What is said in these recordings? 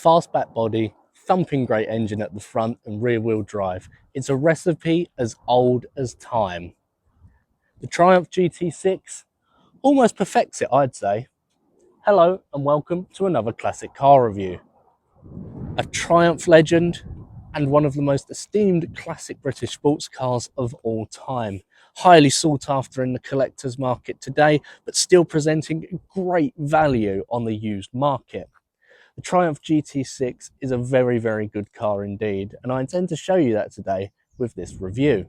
fastback body, thumping great engine at the front and rear wheel drive. It's a recipe as old as time. The Triumph GT6 almost perfects it, I'd say. Hello and welcome to another classic car review. A Triumph legend and one of the most esteemed classic British sports cars of all time. Highly sought after in the collector's market today, but still presenting great value on the used market. The Triumph GT6 is a very, very good car indeed, and I intend to show you that today with this review.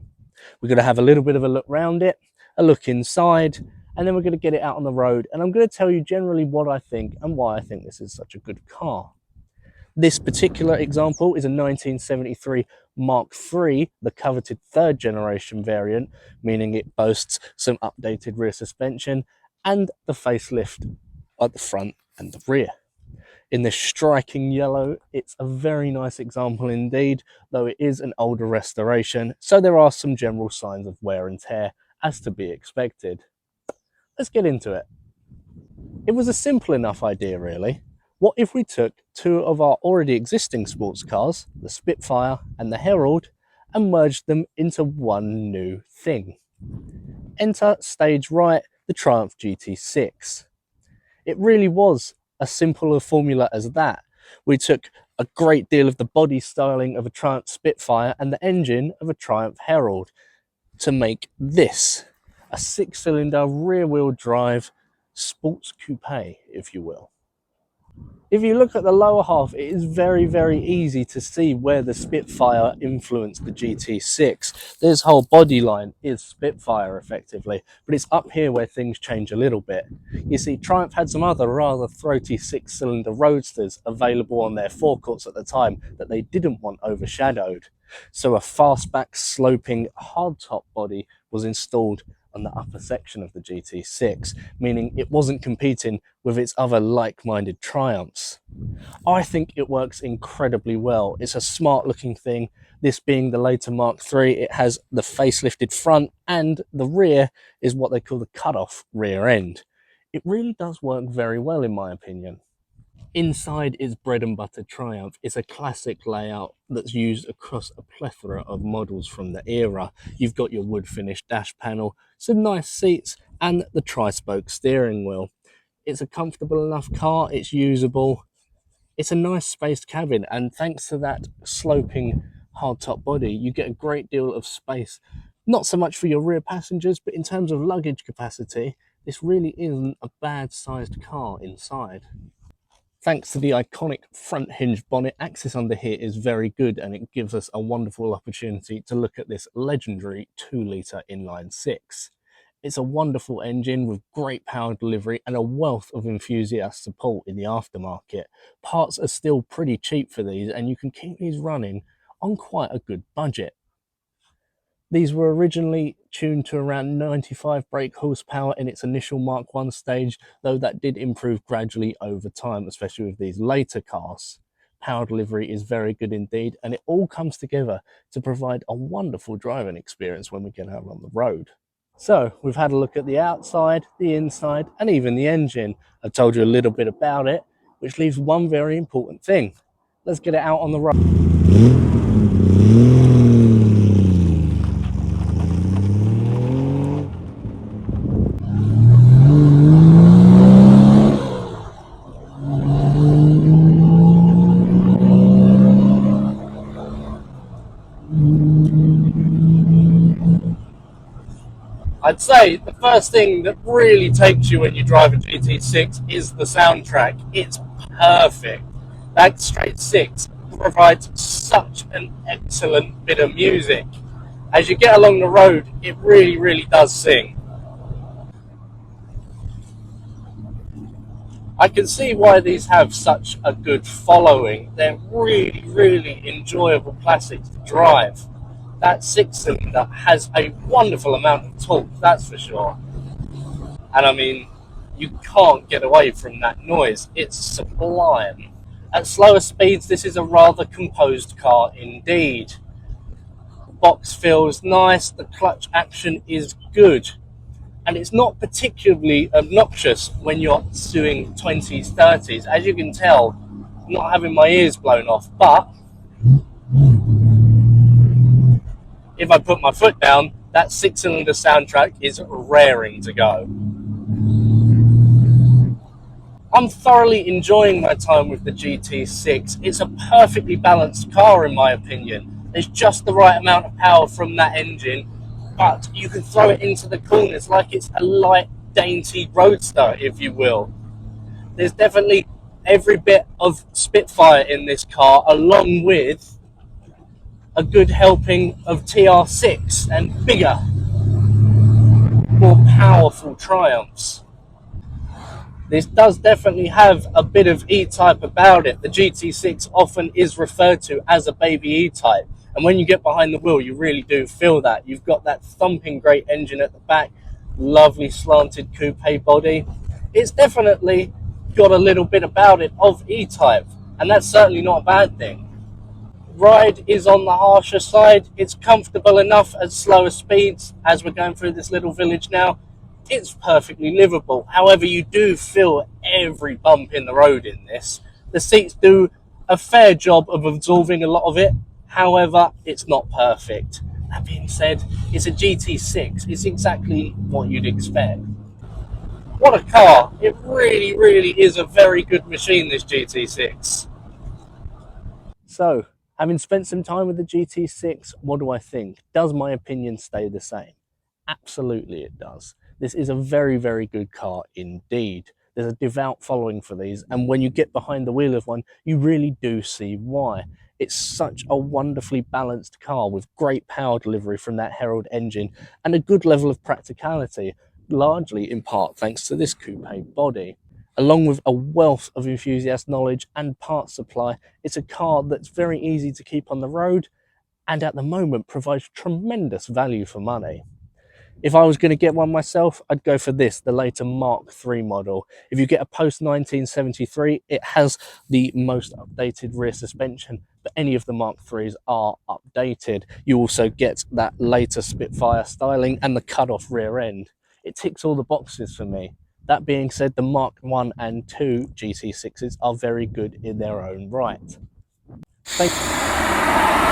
We're going to have a little bit of a look around it, a look inside, and then we're going to get it out on the road, and I'm going to tell you generally what I think and why I think this is such a good car. This particular example is a 1973 Mk3, the coveted third generation variant, meaning it boasts some updated rear suspension and the facelift at the front and the rear. In this striking yellow, it's a very nice example indeed, though it is an older restoration, so there are some general signs of wear and tear as to be expected. Let's get into it. It was a simple enough idea really. What if we took two of our already existing sports cars, the Spitfire and the Herald, and merged them into one new thing? Enter stage right, the Triumph GT6. It really was a simpler formula as that. We took a great deal of the body styling of a Triumph Spitfire and the engine of a Triumph Herald to make this a six-cylinder rear-wheel drive sports coupe, if you will. If you look at the lower half, it is very, very easy to see where the Spitfire influenced the GT6. This whole body line is Spitfire effectively, but it's up here where things change a little bit. You see, Triumph had some other rather throaty six-cylinder roadsters available on their forecourts at the time that they didn't want overshadowed. So a fastback sloping hardtop body was installed on the upper section of the GT6, meaning it wasn't competing with its other like-minded Triumphs. I think it works incredibly well. It's a smart looking thing. This being the later Mark III, it has the facelifted front and the rear is what they call the cut-off rear end. It really does work very well in my opinion. Inside is bread and butter Triumph. It's a classic layout that's used across a plethora of models from the era. You've got your wood finished dash panel, some nice seats, and the tri-spoke steering wheel. It's a comfortable enough car, it's usable. It's a nice spaced cabin, and thanks to that sloping hardtop body, you get a great deal of space. Not so much for your rear passengers, but in terms of luggage capacity, this really isn't a bad sized car inside. Thanks to the iconic front hinge bonnet, access under here is very good and it gives us a wonderful opportunity to look at this legendary 2-litre inline-six. It's a wonderful engine with great power delivery and a wealth of enthusiast support in the aftermarket. Parts are still pretty cheap for these and you can keep these running on quite a good budget. These were originally tuned to around 95 brake horsepower in its initial Mark I stage, though that did improve gradually over time, especially with these later cars. Power delivery is very good indeed, and it all comes together to provide a wonderful driving experience when we get out on the road. So, we've had a look at the outside, the inside, and even the engine. I've told you a little bit about it, which leaves one very important thing. Let's get it out on the road. I'd say the first thing that really takes you when you drive a GT6 is the soundtrack. It's perfect. That straight six provides such an excellent bit of music. As you get along the road, it really, really does sing. I can see why these have such a good following. They're really, really enjoyable classics to drive. That six-cylinder has a wonderful amount of torque, that's for sure. And I mean, you can't get away from that noise. It's sublime. At slower speeds, this is a rather composed car indeed. The box feels nice, the clutch action is good. And it's not particularly obnoxious when you're doing 20s, 30s. As you can tell, not having my ears blown off. But if I put my foot down, that 6-cylinder soundtrack is raring to go. I'm thoroughly enjoying my time with the GT6. It's a perfectly balanced car in my opinion. There's just the right amount of power from that engine, but you can throw it into the corners like it's a light, dainty roadster, if you will. There's definitely every bit of Spitfire in this car, along with a good helping of TR6 and bigger, more powerful Triumphs. This does definitely have a bit of E-Type about it. The GT6 often is referred to as a baby E-Type. And when you get behind the wheel, you really do feel that. You've got that thumping great engine at the back, lovely slanted coupe body. It's definitely got a little bit about it of E-Type, and that's certainly not a bad thing. Ride is on the harsher side. It's comfortable enough at slower speeds, as we're going through this little village now. It's perfectly livable. However, you do feel every bump in the road in this. The seats do a fair job of absorbing a lot of it. However, it's not perfect. That being said, it's a GT6. It's exactly what you'd expect. What a car. It really, really is a very good machine, this GT6. So, having spent some time with the GT6, what do I think? Does my opinion stay the same? Absolutely it does. This is a very, very good car indeed. There's a devout following for these, and when you get behind the wheel of one, you really do see why. It's such a wonderfully balanced car with great power delivery from that Herald engine and a good level of practicality, largely in part thanks to this coupe body. Along with a wealth of enthusiast knowledge and parts supply, it's a car that's very easy to keep on the road and at the moment provides tremendous value for money. If I was going to get one myself, I'd go for this, the later Mark III model. If you get a post-1973, it has the most updated rear suspension, but any of the Mark IIIs are updated. You also get that later Spitfire styling and the cut-off rear end. It ticks all the boxes for me. That being said, the Mark I and II GT6s are very good in their own right. Thank you.